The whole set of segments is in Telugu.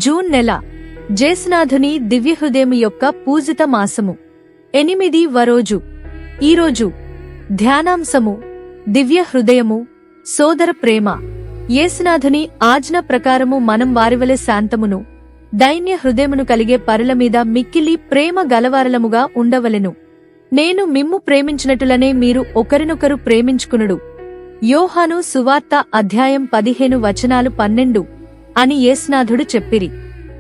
జూన్ నెల జేసునాథుని దివ్యహృదయము యొక్క పూజిత మాసము 8వ రోజు. ఈరోజు ధ్యానాంశము దివ్య హృదయము సోదర ప్రేమ. యేసునాథుని ఆజ్ఞ ప్రకారము మనం వారివలె శాంతమును దైన్య హృదయమును కలిగే పరుల మీద మిక్కిలి ప్రేమ గలవారలముగా ఉండవలెను. నేను మిమ్ము ప్రేమించినట్టులనే మీరు ఒకరినొకరు ప్రేమించుకునుడు. యోహాను సువార్త అధ్యాయం 15:12 అని యేసునాథుడు చెప్పిరి.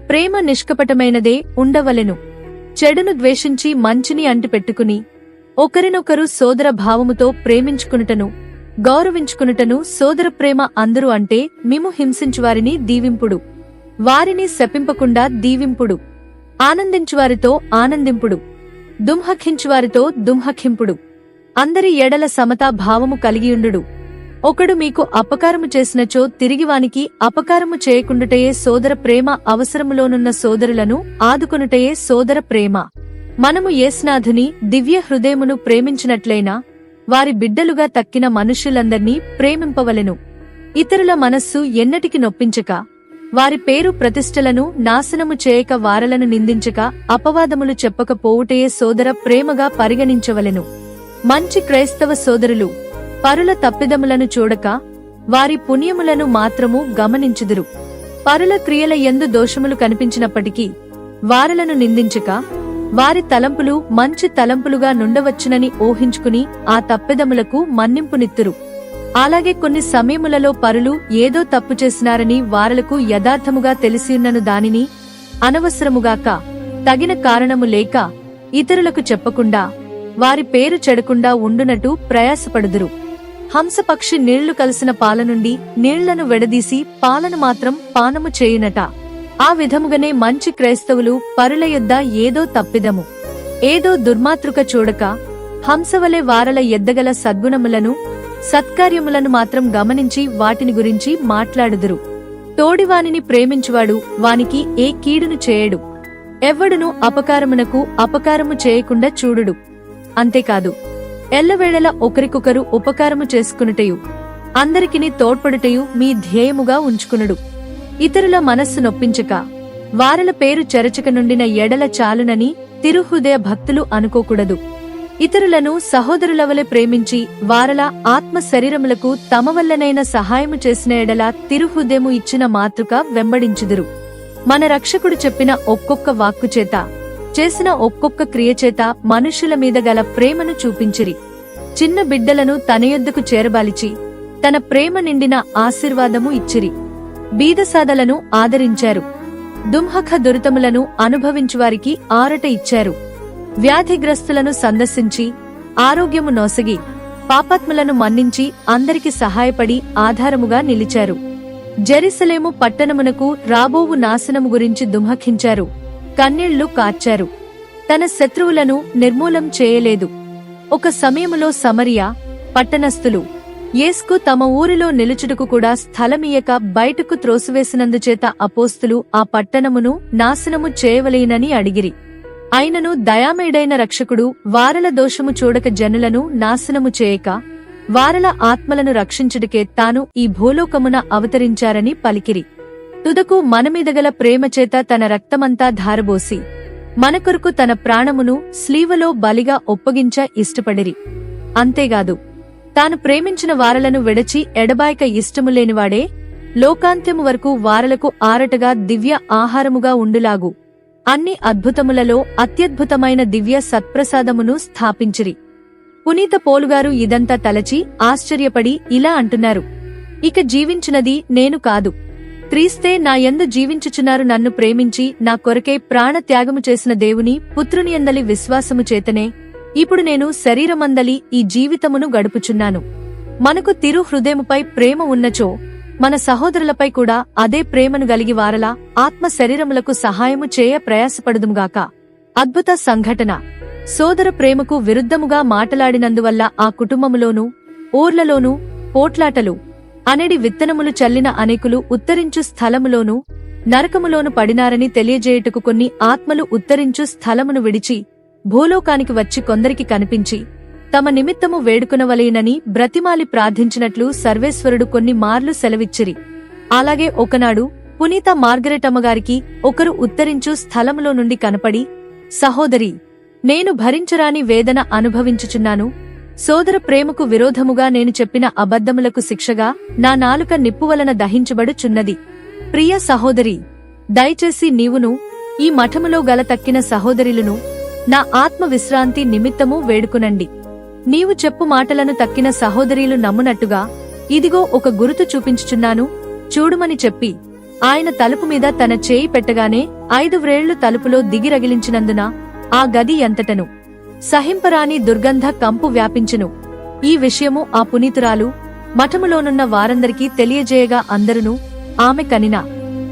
ప్రేమ నిష్కపటమైనదే ఉండవలెను. చెడును ద్వేషించి మంచిని అంటిపెట్టుకుని ఒకరినొకరు సోదర భావముతో ప్రేమించుకునుటను గౌరవించుకునుటను సోదర ప్రేమ అందరు అంటే మిమ్ము హింసించువారిని దీవింపుడు, వారిని శపింపకుండా దీవింపుడు, ఆనందించువారితో ఆనందింపుడు, దుంహకించువారితో దుంహకింపుడు, అందరి ఎడల సమతా భావము కలిగియుండుడు. ఒకడు మీకు అపకారము చేసినచో తిరిగివానికి అపకారము చేయకుండుటయే సోదర ప్రేమ. అవసరములోనున్న సోదరులను ఆదుకొనుటయే సోదర ప్రేమ. మనము యేసునాథుని దివ్య హృదయమును ప్రేమించినట్లైనా వారి బిడ్డలుగా తక్కిన మనుష్యులందర్నీ ప్రేమింపవలెను. ఇతరుల మనస్సు ఎన్నటికి నొప్పించక, వారి పేరు ప్రతిష్టలను నాశనము చేయక, వారలను నిందించక, అపవాదములు చెప్పకపోవుటయే సోదర ప్రేమగా పరిగణించవలెను. మంచి క్రైస్తవ సోదరులు పరుల తప్పిదములను చూడక వారి పుణ్యములను మాత్రము గమనించుదురు. పరుల క్రియల యందు దోషములు కనిపించినప్పటికీ వారలను నిందించక, వారి తలంపులు మంచి తలంపులుగా నుండవచ్చునని ఊహించుకుని ఆ తప్పిదములకు మన్నింపునిత్తురు. అలాగే కొన్ని సమయములలో పరులు ఏదో తప్పు చేసినారని వారలకు యథార్థముగా తెలిసియున్నను దానిని అనవసరముగాక, తగిన కారణము లేక ఇతరులకు చెప్పకుండా వారి పేరు చెడకుండా ఉండునట్టు ప్రయాసపడుదురు. హంసపక్షి నీళ్లు కలిసిన పాల నుండి నీళ్లను వెడదీసి పాలను మాత్రం పానము చేయునట. ఆ విధముగానే మంచి క్రైస్తవులు పరుల యొద్ద ఏదో తప్పిదము, ఏదో దుర్మాతృక చూడక, హంసవలె వారల ఎద్దగల సద్గుణములను సత్కార్యములను మాత్రం గమనించి వాటిని గురించి మాట్లాడుదురు. తోడివానిని ప్రేమించువాడు వానికి ఏ కీడును చేయడు. ఎవ్వడును అపకారమునకు అపకారము చేయకుండా చూడుడు. అంతేకాదు, ఎల్లవేళల ఒకరికొకరు ఉపకారము చేసుకునుటయు అందరికిని తోడ్పడుటయు మీ ధ్యేయముగా ఉంచుకునుడు. ఇతరుల మనస్సు నొప్పించక, వారల పేరు చెరచక నుండిన ఎడల చాలునని తిరుహృదయ భక్తులు అనుకోకూడదు. ఇతరులను సహోదరులవలె ప్రేమించి వారల ఆత్మ శరీరములకు తమ వల్లనైన సహాయము చేసిన ఎడల తిరుహృదయము ఇచ్చిన మాతృక వెంబడించుదురు. మన రక్షకుడు చెప్పిన ఒక్కొక్క వాక్కుచేత, చేసిన ఒక్కొక్క క్రియచేత మనుష్యుల మీద గల ప్రేమను చూపించిరి. చిన్న బిడ్డలను తన యొద్దకు చేరబాలిచి తన ప్రేమ నిండిన ఆశీర్వాదము ఇచ్చిరి. బీదసాదలను ఆదరించారు. దుంహక దురితములను అనుభవించువారికి ఆరట ఇచ్చారు. వ్యాధిగ్రస్తులను సందర్శించి ఆరోగ్యము నొసగి పాపాత్ములను మన్నించి అందరికి సహాయపడి ఆధారముగా నిలిచారు. జెరూసలేము పట్టణమునకు రాబోవు నాశనము గురించి దుంహకించారు, కన్నీళ్లు కార్చారు. తన శత్రువులను నిర్మూలం చేయలేదు. ఒక సమయములో సమరియా పట్టణస్థులు యేసుకు తమ ఊరిలో నిలుచుటకు కూడా స్థలమియ్యక బయటకు త్రోసివేసినందుచేత అపోస్తులు ఆ పట్టణమును నాశనము చేయవలేనని అడిగిరి. అయినను దయామయుడైన రక్షకుడు వారల దోషము చూడక జనులను నాశనము చేయక, వారల ఆత్మలను రక్షించుటకే తాను ఈ భూలోకమున అవతరించారని పలికిరి. తుదకు మనమీదగల ప్రేమచేత తన రక్తమంతా ధారబోసి మన కొరకు తన ప్రాణమును స్లీవలో బలిగా ఒప్పగించ ఇష్టపడిరి. అంతేగాదు, తాను ప్రేమించిన వారలను విడచి ఎడబాయక ఇష్టము లేనివాడే లోకాంత్యము వరకు వారలకు ఆరటగా దివ్య ఆహారముగా ఉండులాగు అన్ని అద్భుతములలో అత్యద్భుతమైన దివ్య సత్ప్రసాదమును స్థాపించిరి. పునీత పోలుగారు ఇదంతా తలచి ఆశ్చర్యపడి ఇలా అంటున్నారు: ఇక జీవించునది నేను కాదు, క్రీస్తే నా యందు జీవించుచున్నారు. నన్ను ప్రేమించి నా కొరకై ప్రాణ త్యాగము చేసిన దేవుని పుత్రుని యందలి విశ్వాసము చేతనే ఇప్పుడు నేను శరీరమందలి ఈ జీవితమును గడుపుచున్నాను. మనకు తిరు హృదయముపై ప్రేమ ఉన్నచో మన సహోదరులపై కూడా అదే ప్రేమను గలిగి వారల ఆత్మ శరీరములకు సహాయము చేయ ప్రయాసపడుదుముగాక. అద్భుత సంఘటన. సోదర ప్రేమకు విరుద్ధముగా మాటలాడినందువల్ల ఆ కుటుంబములోనూ ఊర్లలోనూ పోట్లాటలు అనెడి విత్తనములు చల్లిన అనేకులు ఉత్తరించు స్థలములోనూ నరకములోను పడినారని తెలియజేయుటకు కొన్ని ఆత్మలు ఉత్తరించు స్థలమును విడిచి భూలోకానికి వచ్చి కొందరికి కనిపించి తమ నిమిత్తము వేడుకొనవలెనని బ్రతిమాలి ప్రార్థించినట్లు సర్వేశ్వరుడు కొన్ని మార్లు సెలవిచ్చిరి. అలాగే ఒకనాడు పునీత మార్గరెట్ అమ్మగారికి ఒకరు ఉత్తరించు స్థలములో నుండి కనపడి, సహోదరి, నేను భరించరాని వేదన అనుభవించుచున్నాను. సోదర ప్రేమకు విరోధముగా నేను చెప్పిన అబద్ధములకు శిక్షగా నా నాలుక నిప్పువలన దహించబడుచున్నది. ప్రియ సహోదరి, దయచేసి నీవును ఈ మఠములో గల తక్కిన సహోదరులను నా ఆత్మ విశ్రాంతి నిమిత్తము వేడుకునండి. నీవు చెప్పు మాటలను తక్కిన సహోదరీలు నమ్మునట్టుగా ఇదిగో ఒక గురుతు చూపించుచున్నాను, చూడుమని చెప్పి ఆయన తలుపు మీద తన చేయి పెట్టగానే 5 వ్రేళ్లు తలుపులో దిగిరగిలించినందున ఆ గది ఎంతటను సహింపరాని దుర్గంధ కంపు వ్యాపించును. ఈ విషయము ఆ పునీతురాలు మఠములోనున్న వారందరికీ తెలియజేయగా అందరును ఆమె కనిన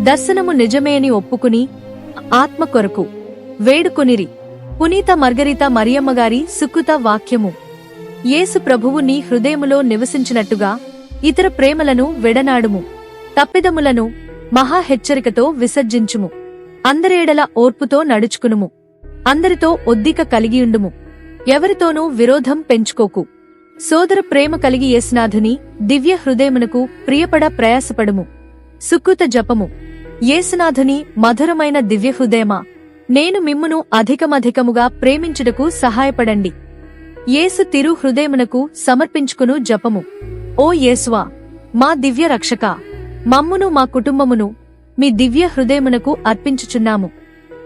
దర్శనము నిజమే అని ఒప్పుకుని ఆత్మ కొరకు వేడుకొనిరి. పునీత మార్గరిత మరియమ్మగారి సుకృత వాక్యము. యేసు ప్రభువు నీ హృదయములో నివసించినట్టుగా ఇతర ప్రేమలను వెడనాడుము. తప్పిదములను మహా హెచ్చరికతో విసర్జించుము. అందరేడల ఓర్పుతో నడుచుకునుము. అందరితో ఒద్దిక కలిగియుండుము. ఎవరితోనూ విరోధం పెంచుకోకు. సోదర ప్రేమ కలిగి యేసునాథుని దివ్య హృదయమునకు ప్రియపడ ప్రయాసపడుము. సుకృత జపము. యేసునాథుని మధురమైన దివ్య హృదయమా, నేను మిమ్మును అధికమధికముగా ప్రేమించుటకు సహాయపడండి. యేసు తిరు హృదయమునకు సమర్పించుకును జపము. ఓ యేసువా, మా దివ్య రక్షక, మమ్మును మా కుటుంబమును మీ దివ్య హృదయమునకు అర్పించుచున్నాము.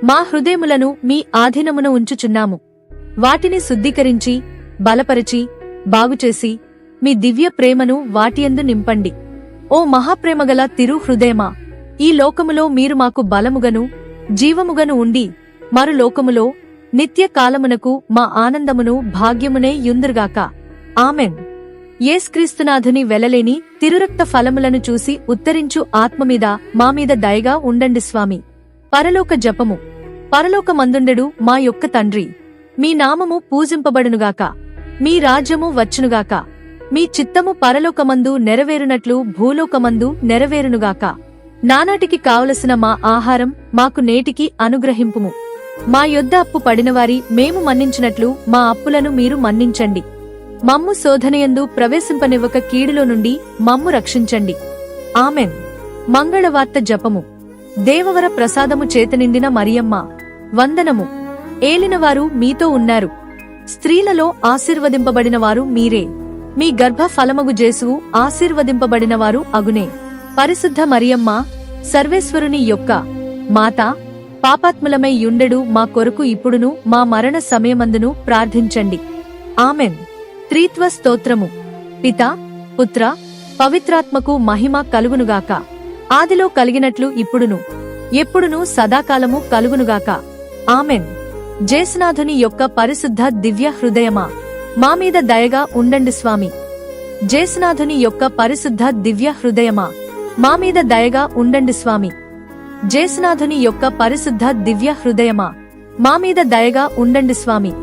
మా హృదయములను మీ ఆధీనమున ఉంచుచున్నాము. వాటిని శుద్ధీకరించి బలపరిచి బాగుచేసి మీ దివ్య ప్రేమను వాటియందు నింపండి. ఓ మహాప్రేమగల తిరు హృదయమా, ఈ లోకములో మీరు మాకు బలముగను జీవముగను ఉండి మరు లోకములో నిత్య కాలమునకు మా ఆనందమును భాగ్యమునే యుందురుగాక. ఆమెన్. యేసుక్రీస్తునాథుని వెలలేని తిరురక్త ఫలములను చూసి ఉత్తరించు ఆత్మమీద మామీద దయగా ఉండండి స్వామి. పరలోక జపము. పరలోకమందుండెడు మా యొక్క తండ్రి, మీ నామము పూజింపబడునుగాక. మీ రాజ్యము వచ్చునుగాక. మీ చిత్తము పరలోకమందు నెరవేరునట్లు భూలోకమందు నెరవేరునుగాక. నానాటికి కావలసిన మా ఆహారం మాకు నేటికి అనుగ్రహింపుము. మా యొద్ద అప్పు పడినవారి మేము మన్నించినట్లు మా అప్పులను మీరు మన్నించండి. మమ్ము శోధనయందు ప్రవేశింపనివ్వక కీడులో నుండి మమ్ము రక్షించండి. ఆమెన్. మంగళవార్త జపము. దేవవర ప్రసాదము చేతనిండిన మరియమ్మ, వందనము. ఏలినవారు మీతో ఉన్నారు. స్త్రీలలో ఆశీర్వదింపబడినవారు మీరే. మీ గర్భ ఫలమగు జేసువు ఆశీర్వదింపబడినవారు అగునే. పరిశుద్ధ మరియమ్మ, సర్వేశ్వరుని యొక్క మాత, పాపాత్ములమై యుండెడు మా కొరకు ఇప్పుడును మా మరణ సమయమందును ప్రార్థించండి. ఆమెన్. త్రిత్వ స్తోత్రము. పితా, పుత్ర, పవిత్రాత్మకు మహిమ కలుగునుగాక. ఆదిలో కలిగినట్లు ఇప్పుడును ఎప్పుడును సదాకాలము కలుగునుగాక. ఆమెన్. జేసునాథుని యొక్క పరిశుద్ధ దివ్య హృదయమా, మామీద దయగా ఉండండి స్వామి. జేసునాథుని యొక్క పరిశుద్ధ దివ్య హృదయమా, మామీద దయగా ఉండండి స్వామి. జేసునాథుని యొక్క పరిశుద్ధ దివ్య హృదయమా, మామీద దయగా ఉండండి స్వామి.